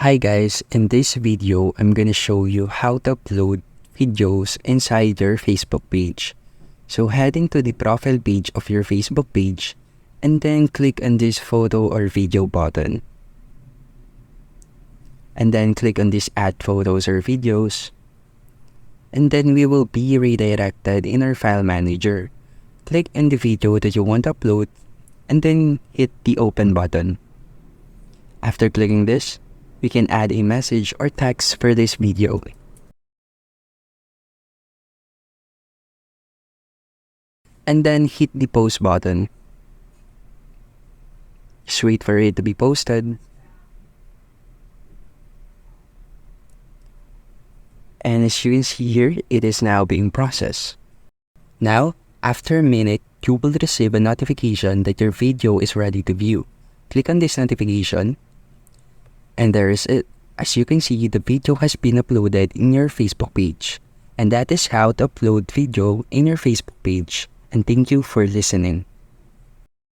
Hi guys, in this video, I'm gonna show you how to upload videos inside your Facebook page. So heading to the profile page of your Facebook page and then click on this photo or video button. And then click on this add photos or videos. And then we will be redirected in our file manager. Click on the video that you want to upload and then hit the open button. After clicking this, we can add a message or text for this video. And then hit the post button. Just wait for it to be posted. And as you can see here, it is now being processed. Now, after a minute, you will receive a notification that your video is ready to view. Click on this notification. And there is it. As you can see, the video has been uploaded in your Facebook page. And that is how to upload video in your Facebook page. And thank you for listening.